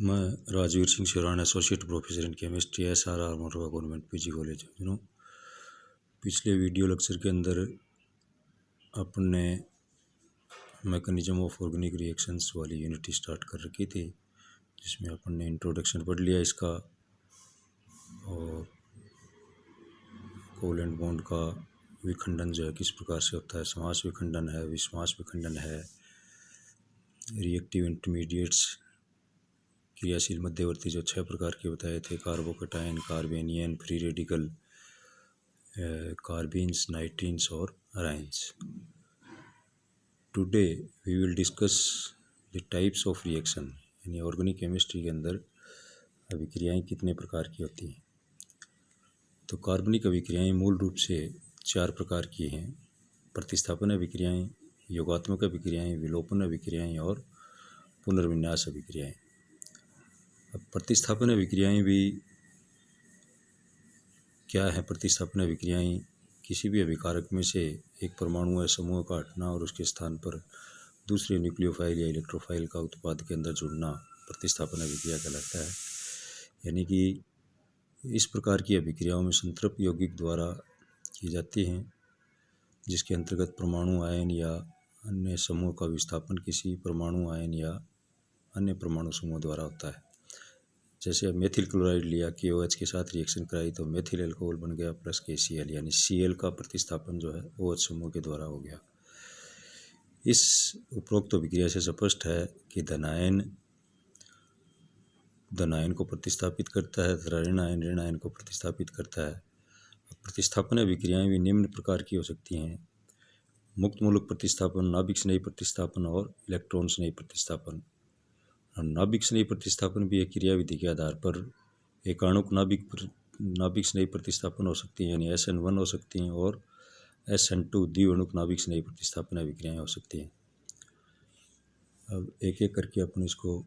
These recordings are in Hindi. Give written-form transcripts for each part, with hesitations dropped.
मैं Rajveer Singh Shiran, associate professor in chemistry, SRR Morwa government PG college. पिछले वीडियो लेक्चर के अंदर अपन ने मैकेनिज्म ऑफ ऑर्गेनिक रिएक्शंस वाली यूनिट स्टार्ट कर रखी थी, जिसमें अपन ने इंट्रोडक्शन पढ़ लिया इसका, और कोवलेंट बॉन्ड का विखंडन जो है किस प्रकार से होता है, समास विखंडन है, विषमास विखंडन है, रिएक्टिव इंटरमीडिएट्स क्रियाशील मध्यवर्ती जो 6 प्रकार के बताए थे, carbocation, carbanion, free radical, carbenes, nitrenes और arynes. Today we will discuss the types of reaction, यानी ऑर्गेनिक केमिस्ट्री के अंदर अभिक्रियाएं कितने प्रकार की होती हैं। तो कार्बनिक अभिक्रियाएं मूल रूप से 4 प्रकार की हैं: प्रतिस्थापन अभिक्रियाएं, योगात्मक अभिक्रियाएं, विलोपन अभिक्रियाएं और पुनर्विन्यास अभिक्रियाएं। अब प्रतिस्थापन अभिक्रियाएं भी क्या है? प्रतिस्थापन अभिक्रियाएं किसी भी अभिकारक में से एक परमाणु या समूह का हटना और उसके स्थान पर दूसरे न्यूक्लियोफाइल या इलेक्ट्रोफाइल का उत्पाद के अंदर जुड़ना प्रतिस्थापन अभिक्रिया कहलाता है। यानी कि इस प्रकार की अभिक्रियाओं में संतृप्त यौगिक द्वारा की जाती हैं, जिसके अंतर्गत परमाणु आयन या अन्य समूह का विस्थापन किसी परमाणु आयन या अन्य परमाणु समूह द्वारा होता है। जैसे मेथिल क्लोराइड लिया, KOH के साथ रिएक्शन कराई तो मेथिल एल्कोहल बन गया प्लस KCl, यानी Cl का प्रतिस्थापन जो है OH समूह के द्वारा हो गया। इस उपरोक्त अभिक्रिया से स्पष्ट है कि धन आयन को प्रतिस्थापित करता है तथा ऋण आयन को प्रतिस्थापित करता है। प्रतिस्थापन अभिक्रियाएं भी निम्न प्रकार की हो सकती हैं: मुक्त मूलक प्रतिस्थापन, नाभिक स्नेही प्रतिस्थापन और इलेक्ट्रॉन स्नेही प्रतिस्थापन। नाभिक स्नेही प्रतिस्थापन भी एक क्रिया विधि के आधार पर एकाणुक नाभिक स्नेही प्रतिस्थापन हो सकती है, यानी SN1 हो सकती हैं, और SN2 द्विअणुक नाभिक स्नेही प्रतिस्थापन अभिक्रियाएं हो सकती हैं। अब एक एक करके अपन इसको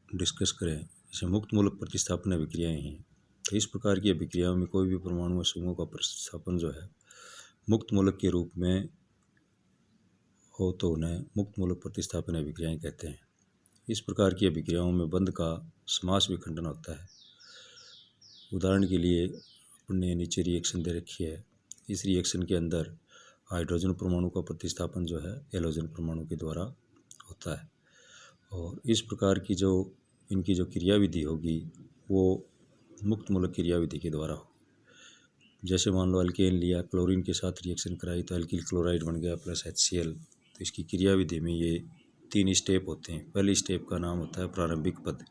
डिस्कस करें। जैसे मुक्त मूलक प्रतिस्थापन अभिक्रियाएं हैं, तो इस प्रकार की अभिक्रियाओं में कोई भी परमाणु या समूह का प्रतिस्थापन जो है मुक्त मूलक के रूप में हो तो उन्हें मुक्त मूलक प्रतिस्थापन अभिक्रियाएं कहते हैं। इस प्रकार की अभिक्रियाओं में बंध का समास विखंडन होता है। उदाहरण के लिए अपन ने नीचे रिएक्शन दे रखी है। इस रिएक्शन के अंदर हाइड्रोजन परमाणु का प्रतिस्थापन जो है हैलोजन परमाणु के द्वारा होता है, और इस प्रकार की इनकी जो क्रियाविधि होगी वो मुक्त मूलक क्रियाविधि के द्वारा होगी। जैसे मान लो अल्केन लिया, क्लोरीन के साथ रिएक्शन कराई तो अल्किल क्लोराइड बन गया प्लस HCl। तो इसकी क्रियाविधि में ये 3 स्टेप होते हैं। पहली स्टेप का नाम होता है प्रारंभिक पद,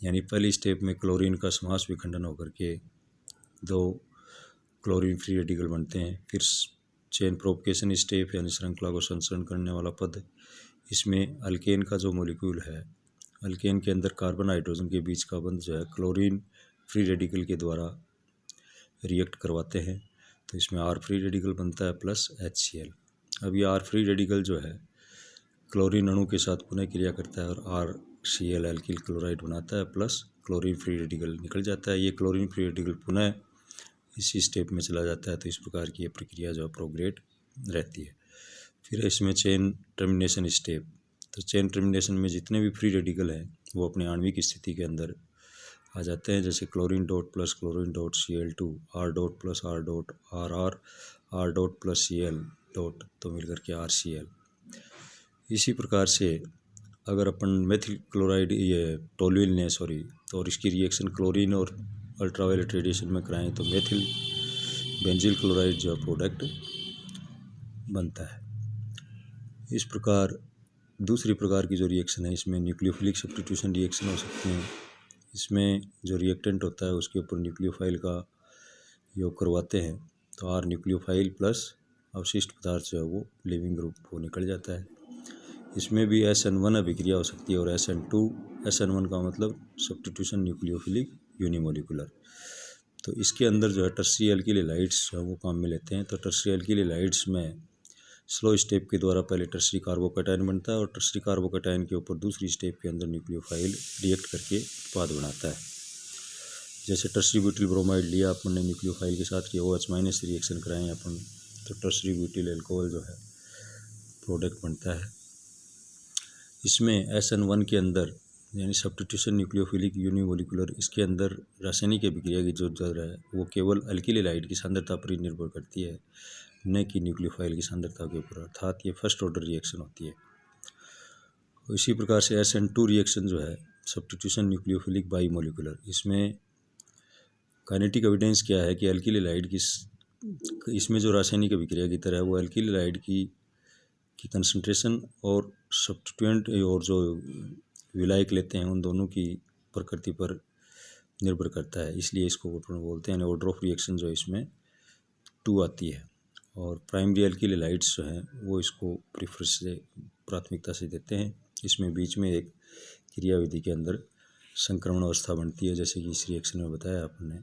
यानी पहली स्टेप में क्लोरीन का समास विखंडन होकर के 2 क्लोरीन फ्री रेडिकल बनते हैं। फिर चेन प्रोपगेशन स्टेप, यानी श्रृंखला को संसरण करने वाला पद। इसमें अल्केन का जो मॉलिक्यूल है, अल्केन के अंदर कार्बन हाइड्रोजन के बीच का बंध जो है क्लोरीन फ्री रेडिकल के द्वारा रिएक्ट करवाते हैं, तो इसमें R फ्री रेडिकल बनता है प्लस HCl। अब ये R फ्री रेडिकल जो है क्लोरीन अणु के साथ पुनः क्रिया करता है और RCl एल्किल क्लोराइड बनाता है प्लस क्लोरीन फ्री रेडिकल निकल जाता है। ये क्लोरीन फ्री रेडिकल पुनः इसी स्टेप में चला जाता है। तो इस प्रकार की ये प्रक्रिया जो है प्रोग्रेड रहती है। फिर इसमें चेन टर्मिनेशन स्टेप। तो चेन टर्मिनेशन में जितने भी फ्री रेडिकल हैं वो अपने आणविक स्थिति के अंदर आ जाते हैं। जैसे chlorine dot plus chlorine dot Cl2, R dot plus R dot RR, R dot plus Cl dot, तो मिलकर के RCl। इसी प्रकार से अगर अपन मेथिल क्लोराइड ये टोल्यूल ने और इसकी रिएक्शन क्लोरीन और अल्ट्रावायलेट रेडिएशन में कराएं तो मेथिल बेंजील क्लोराइड जो प्रोडक्ट बनता है। इस प्रकार दूसरी प्रकार की जो रिएक्शन है, इसमें न्यूक्लियोफिलिक सब्स्टिट्यूशन रिएक्शन हो सकती हैं। इसमें जो रिएक्टेंट होता है उसके ऊपर न्यूक्लियोफाइल का योग करवाते हैं, तो R न्यूक्लियोफाइल प्लस अवशिष्ट पदार्थ जो है वो लिविंग ग्रुप वो निकल जाता है। इसमें भी SN1 अभिक्रिया हो सकती है और SN1 का मतलब सब्स्टिट्यूशन न्यूक्लियोफिलिक यूनिमोलिकुलर। तो इसके अंदर जो है टर्शियरी एल्किल हैलाइड्स वो काम में लेते हैं। तो टर्शियरी एल्किल हैलाइड्स में स्लो स्टेप के द्वारा पहले टर्शियरी कार्बोकैटायन बनता है और टर्शियरी कार्बोकैटायन के ऊपर दूसरी स्टेप के अंदर न्यूक्लियोफाइल रिएक्ट करके उत्पाद बनाता है। जैसे टर्शियरी ब्यूटिल ब्रोमाइड लिया अपन ने, न्यूक्लियोफाइल के साथ OH- से रिएक्शन कराएं अपन, तो टर्शियरी ब्यूटिल एल्कोहल जो है प्रोडक्ट बनता है। इसमें SN1 के अंदर यानी सब्स्टिट्यूशन न्यूक्लियोफिलिक यूनिमोलिकुलर, इसके अंदर रासायनिक अभिक्रिया की जो दर है वो केवल अल्किल हैलाइड की सांद्रता पर ही निर्भर करती है, न कि न्यूक्लियोफाइल की सांद्रता के ऊपर, अर्थात ये फर्स्ट ऑर्डर रिएक्शन होती है। तो इसी प्रकार से SN2 रिएक्शन जो है सब्स्टिट्यूशन न्यूक्लियोफिलिक बाईमोलिकुलर, इसमें काइनेटिक एविडेंस क्या है कि अल्किल हैलाइड की इसमें जो रासायनिक अभिक्रिया की तरह है वो अल्किल हैलाइड की कंसंट्रेशन और सब्स्टिट्यूएंट और जो विलायक लेते हैं उन दोनों की प्रकृति पर निर्भर करता है, इसलिए इसको बोलते हैं ऑर्डर ऑफ रिएक्शन जो इसमें 2 आती है। और प्राइमरी अल्किल हैलाइड्स जो हैं वो इसको प्रीफरेंस से प्राथमिकता से देते हैं। इसमें बीच में एक क्रियाविधि के अंदर संक्रमण अवस्था बनती है, जैसे कि इस रिएक्शन में बताया आपने।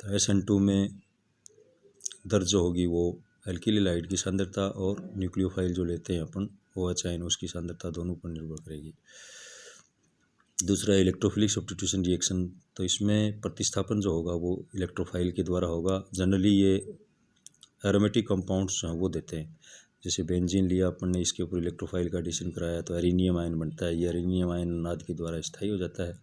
तो SN2 में दर जो होगी वो अल्किल हैलाइड की सांद्रता और न्यूक्लियोफाइल जो लेते हैं अपन OH आयन, उसकी सांद्रता दोनों पर निर्भर करेगी। दूसरा इलेक्ट्रोफिलिक सब्स्टिट्यूशन रिएक्शन, तो इसमें प्रतिस्थापन जो होगा वो इलेक्ट्रोफाइल के द्वारा होगा। जनरली ये एरोमेटिक कंपाउंड्स जो हैं वो देते हैं, जैसे बेंजीन लिया अपन ने, इसके ऊपर इलेक्ट्रोफाइल का एडिशन कराया तो एरिनियम आयन बनता है। ये एरिनियम आयन अनाद के द्वारा स्थायी हो जाता है।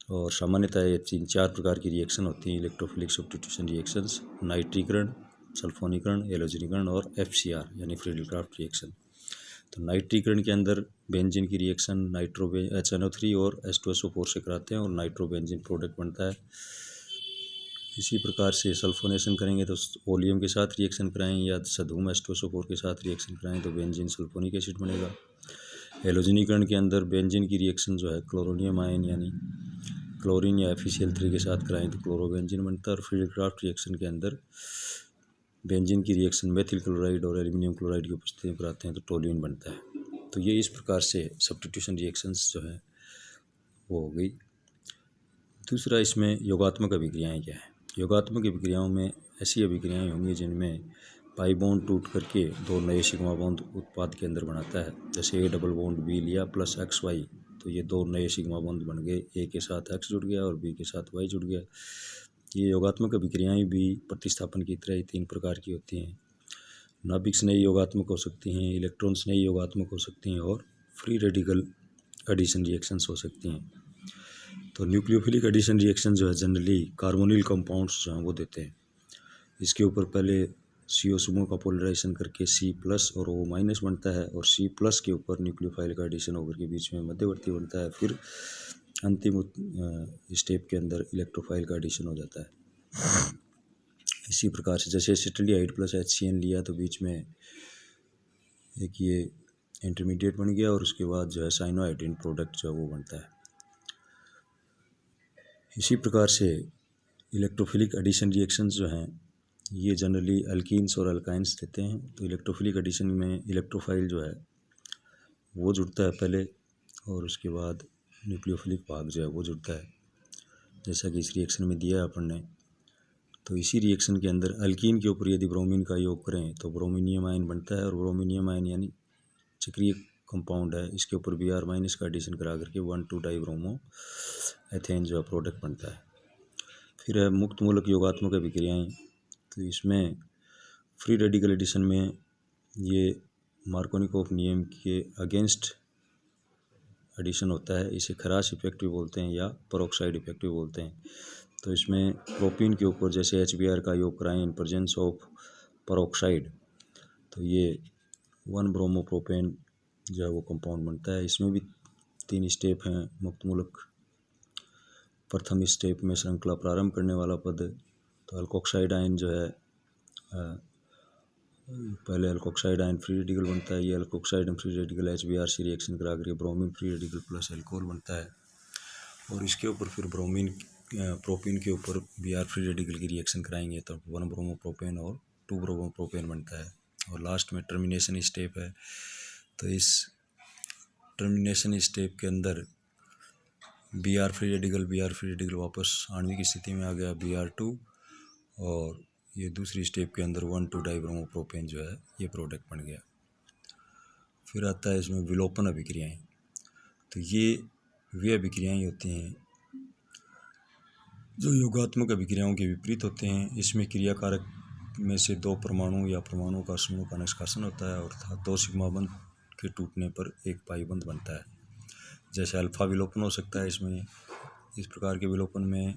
और सामान्यतः ये 3-4 प्रकार की रिएक्शन होती हैं इलेक्ट्रोफिलिक सब्स्टिट्यूशन रिएक्शंस: नाइट्रीकरण, सल्फोनीकरण, हैलोजनीकरण और FCR यानी फ्रीडल-क्राफ्ट रिएक्शन। तो नाइट्रीकरण के अंदर बेंजीन की रिएक्शन HNO3 और H2SO4 से कराते हैं और नाइट्रोबेंजीन प्रोडक्ट बनता है। इसी प्रकार से सल्फोनेशन करेंगे तो ओलियम के साथ रिएक्शन कराएं या सधूम H2SO4 के साथ रिएक्शन कराएं तो बेंजीन सल्फोनिक एसिड बनेगा। हैलोजनीकरण के अंदर बेंजीन की रिएक्शन जो है क्लोरोनियम आयन यानी क्लोरीन या FeCl3 के साथ कराएं तो क्लोरोबेंजीन बनता है। और फ्रीडल-क्राफ्ट रिएक्शन के अंदर बेंजीन की रिएक्शन मेथिल क्लोराइड और एल्यूमिनियम क्लोराइड की उपस्थिति में कराते हैं तो टोल्यूइन बनता है। तो ये इस प्रकार से सब्स्टिट्यूशन रिएक्शंस जो है वो हो गई। दूसरा इसमें योगात्मक अभिक्रियाएं क्या है। योगात्मक अभिक्रियाओं में ऐसी अभिक्रियाएं होंगी जिनमें पाई बॉन्ड टूट करके 2 नए सिग्मा बॉन्ड उत्पाद के अंदर बनाता है। जैसे A डबल बॉन्ड B लिया प्लस XY, तो ये 2 नए सिग्मा बॉन्ड बन गए, A के साथ X जुड़ गया और B के साथ Y जुड़ गया। ये योगात्मक अभिक्रियाएं भी प्रतिस्थापन की तरह ही 3 प्रकार की होती हैं। नाभिक स्नेही योगात्मक हो सकती हैं, इलेक्ट्रॉन स्नेही योगात्मक हो सकती हैं और फ्री रेडिकल एडिशन रिएक्शंस हो सकती हैं। तो न्यूक्लियोफिलिक एडिशन रिएक्शन जो है जनरली कार्बोनिल कंपाउंड्स जो हैं वो देते हैं। इसके ऊपर पहले CO समूह का पोलराइजेशन करके C+ और O- बनता है और C+ के ऊपर न्यूक्लियोफाइल का एडिशन होकर के बीच में मध्यवर्ती बनता है। फिर अंतिम स्टेप के अंदर इलेक्ट्रोफाइल का एडिशन हो जाता है। इसी प्रकार से जैसे एसिटिल्डिहाइड प्लस HCN लिया तो बीच में एक ये इंटरमीडिएट बन गया और उसके बाद जो है साइनोहाइड्रिन प्रोडक्ट जो है वो बनता है। इसी प्रकार से इलेक्ट्रोफिलिक एडिशन रिएक्शंस जो हैं ये जनरली अल्कीन्स और अल्काइंस देते हैं। तो इलेक्ट्रोफिलिक एडिशन में इलेक्ट्रोफाइल जो है वो जुड़ता है पहले और उसके बाद न्यूक्लियोफिलिक भाग जो है वो जुड़ता है, जैसा कि इस रिएक्शन में दिया है अपन ने। तो इसी रिएक्शन के अंदर अल्कीन के ऊपर यदि ब्रोमीन का योग करें तो ब्रोमीनियम आयन बनता है और ब्रोमीनियम आयन यानी चक्रीय कंपाउंड है, इसके ऊपर Br- का एडिशन करा करके 1,2-डाइब्रोमो एथेन जो है प्रोडक्ट बनता है। फिर है मुक्त मूलक योगात्मक अभिक्रियाएं। तो इसमें फ्री रेडिकल एडिशन में ये मार्कोनिकोफ नियम के अगेंस्ट एडिशन होता है, इसे खराश इफेक्ट भी बोलते हैं या पेरोक्साइड इफेक्ट भी बोलते हैं। तो इसमें प्रोपीन के ऊपर जैसे HBr का योग कराएं इन प्रेजेंस ऑफ पेरोक्साइड तो ये 1-ब्रोमोप्रोपेन जो है वो कंपाउंड बनता है। इसमें भी 3 स्टेप हैं मुक्त मूलक। प्रथम स्टेप में श्रृंखला प्रारंभ करने वाला पद, तो अल्कोक्साइड आयन जो है पहले अल्कोक्साइड आयन फ्री रेडिकल बनता है। ये alkoxide and free radical HBr reaction करा करके bromine free radical plus alcohol बनता है और इसके ऊपर फिर प्रोपीन के ऊपर Br फ्री रेडिकल की रिएक्शन कराएंगे तो 1-ब्रोमोप्रोपेन और 2-ब्रोमोप्रोपेन बनता है। और लास्ट में टर्मिनेशन स्टेप है। तो इस टर्मिनेशन स्टेप के अंदर Br फ्री रेडिकल वापस आणविक स्थिति में आ गया Br2 और ये दूसरी स्टेप के अंदर 1,2-डाइब्रोमोप्रोपेन जो है ये प्रोडक्ट बन गया। फिर आता है इसमें विलोपन अभिक्रियाएं। तो ये वे अभिक्रियाएं होती हैं जो योगात्मक अभिक्रियाओं के विपरीत होते हैं। इसमें क्रियाकारक में से 2 परमाणु या परमाणुओं का समूह का निष्कासन होता है, अर्थात 2 सिग्मा बंध के टूटने पर एक पाई बंध बनता है। जैसे अल्फा विलोपन हो सकता है इसमें। इस प्रकार के विलोपन में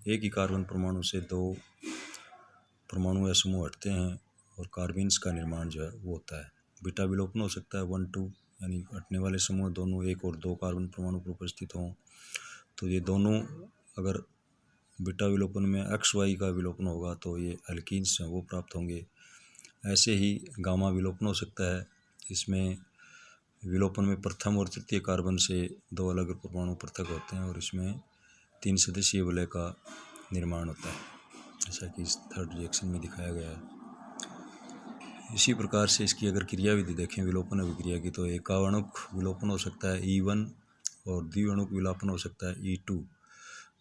एक ही कार्बन परमाणु से 2 परमाणु या समूह हटते हैं और कार्बेन्स का निर्माण जो है वो होता है। बीटा विलोपन हो सकता है 1-2, यानी हटने वाले समूह दोनों 1 और 2 कार्बन परमाणु पर उपस्थित हों, तो ये दोनों अगर बीटा विलोपन में XY का विलोपन होगा तो ये एल्कीन्स हैं वो प्राप्त होंगे। ऐसे ही गामा विलोपन हो सकता है। इसमें विलोपन में प्रथम और तृतीय कार्बन से 2 अलग परमाणु पृथक होते हैं और इसमें 3 सदस्यीय वलय का निर्माण होता है, जैसा कि इस थर्ड रिएक्शन में दिखाया गया है। इसी प्रकार से इसकी अगर क्रियाविधि देखें विलोपन अभिक्रिया की, तो एकाणुक विलोपन हो सकता है E1 और द्विअणुक विलोपन हो सकता है E2।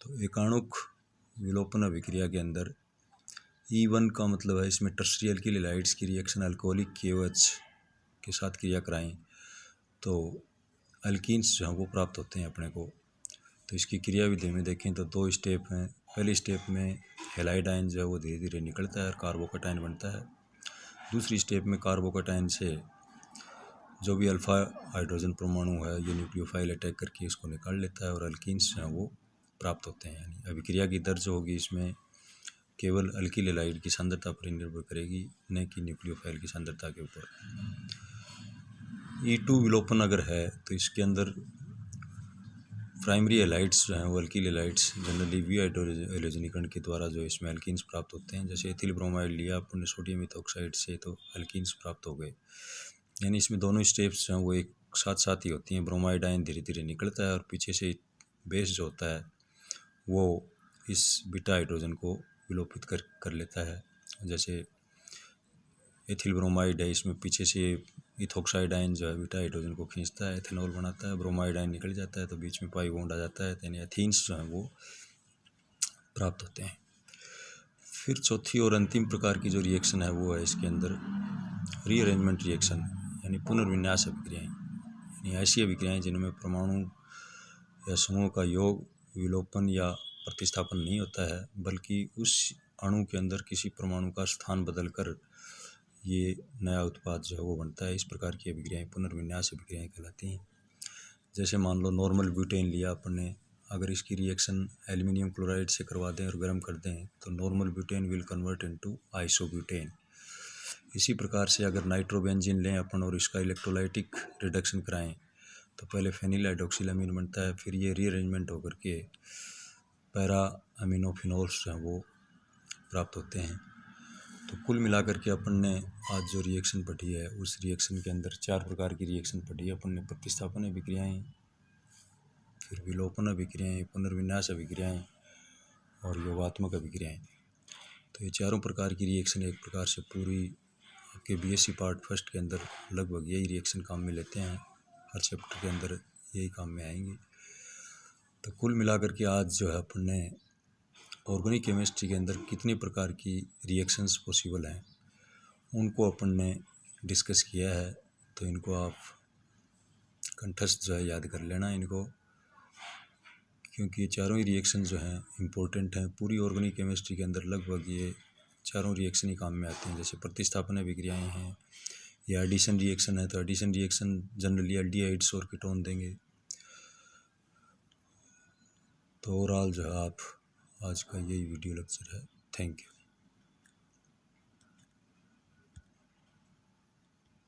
तो एकाणुक विलोपन अभिक्रिया के अंदर E1 का मतलब है इसमें टर्शरी अल्किल हैलाइड्स की रिएक्शन अल्कोहलिक KOH के साथ क्रिया कराएं तो अल्कीन्स जो हैं वो प्राप्त होते हैं अपने को। तो इसकी क्रियाविधि में देखें तो 2 स्टेप हैं। पहले स्टेप में हैलाइड आयन जो है वो धीरे धीरे निकलता है और कार्बोकैटायन बनता है। दूसरी स्टेप में कार्बोकैटायन से जो भी अल्फा हाइड्रोजन परमाणु है ये न्यूक्लियोफाइल अटैक करके इसको निकाल लेता है और अल्कीन्स जो हैं वो प्राप्त होते हैं। यानी अभिक्रिया की दर जो होगी इसमें केवल अल्किल हैलाइड की सांद्रता पर निर्भर करेगी, न कि न्यूक्लियोफाइल की सांद्रता के ऊपर। E2 विलोपन अगर है तो इसके अंदर प्राइमरी हैलाइड्स जो हैं वो अल्किल हैलाइड्स जनरली वी हाइड्रोजनीकरण के द्वारा जो इसमें अल्कीन्स प्राप्त होते हैं। जैसे एथिल ब्रोमाइड लिया अपन ने सोडियम इथॉक्साइड से तो अल्कीन्स प्राप्त हो गए। यानी इसमें दोनों स्टेप्स जो हैं वो एक साथ साथ ही होती हैं। ब्रोमाइड आयन धीरे धीरे निकलता है और पीछे से बेस जो होता है वो इस बीटा हाइड्रोजन को विलोपित कर लेता है। जैसे एथिल ब्रोमाइड है, इसमें पीछे से इथॉक्साइड आयन जो है बीटा हाइड्रोजन को खींचता है, एथेनॉल बनाता है, ब्रोमाइड आयन निकल जाता है तो बीच में पाई बॉन्ड आ जाता है, यानी एथीन्स जो हैं वो प्राप्त होते हैं। फिर चौथी और अंतिम प्रकार की जो रिएक्शन है वो है इसके अंदर रीअरेंजमेंट रिएक्शन, यानी पुनर्विन्यास अभिक्रियाएँ। यानी ऐसी अभिक्रियाएँ जिनमें परमाणु या समूह का योग, विलोपन या प्रतिस्थापन नहीं होता है, बल्कि उस अणु के अंदर किसी परमाणु का स्थान बदलकर ये नया उत्पाद जो है वो बनता है। इस प्रकार की अभिक्रियाएँ पुनर्विन्यास अभिक्रियाएँ कहलाती हैं। जैसे मान लो नॉर्मल ब्यूटेन लिया अपन ने, अगर इसकी रिएक्शन एल्युमिनियम क्लोराइड से करवा दें और गर्म कर दें तो normal butane will convert into isobutane. इसी प्रकार से अगर नाइट्रोबेंजीन लें अपन और इसका इलेक्ट्रोलाइटिक रिडक्शन कराएं तो पहले फेनिल हाइड्रोक्सिलामीन बनता है, फिर ये रीअरेंजमेंट होकर के पैरा अमीनोफिनोल्स जो हैं वो प्राप्त होते हैं। तो कुल मिलाकर के अपन ने आज जो रिएक्शन पढ़ी है उस रिएक्शन के अंदर 4 प्रकार की रिएक्शन पढ़ी है अपन ने। प्रतिस्थापन अभिक्रियाएँ, फिर विलोपन अभिक्रियाएँ, पुनर्विन्यास अभिक्रियाएँ और योगात्मक अभिक्रियाएँ। तो ये चारों प्रकार की रिएक्शन एक प्रकार से पूरी आपके BSc पार्ट फर्स्ट के अंदर लगभग यही रिएक्शन काम में लेते हैं। हर चैप्टर के अंदर यही काम में आएंगी। तो कुल मिलाकर के आज जो है अपन ने ऑर्गेनिक केमिस्ट्री के अंदर कितने प्रकार की रिएक्शंस पॉसिबल हैं उनको अपन ने डिस्कस किया है। तो इनको आप कंठस्थ जो है याद कर लेना इनको, क्योंकि ये चारों ही रिएक्शन जो हैं इम्पोर्टेंट हैं। पूरी ऑर्गेनिक केमिस्ट्री के अंदर लगभग ये चारों रिएक्शन ही काम में आते हैं। जैसे प्रतिस्थापन अभिक्रियाएँ हैं, या एडिशन रिएक्शन है तो एडिशन रिएक्शन जनरली एल्डिहाइड्स और कीटोन देंगे। तो ओवरऑल जो है आप आज का यही वीडियो लेक्चर है। Thank you.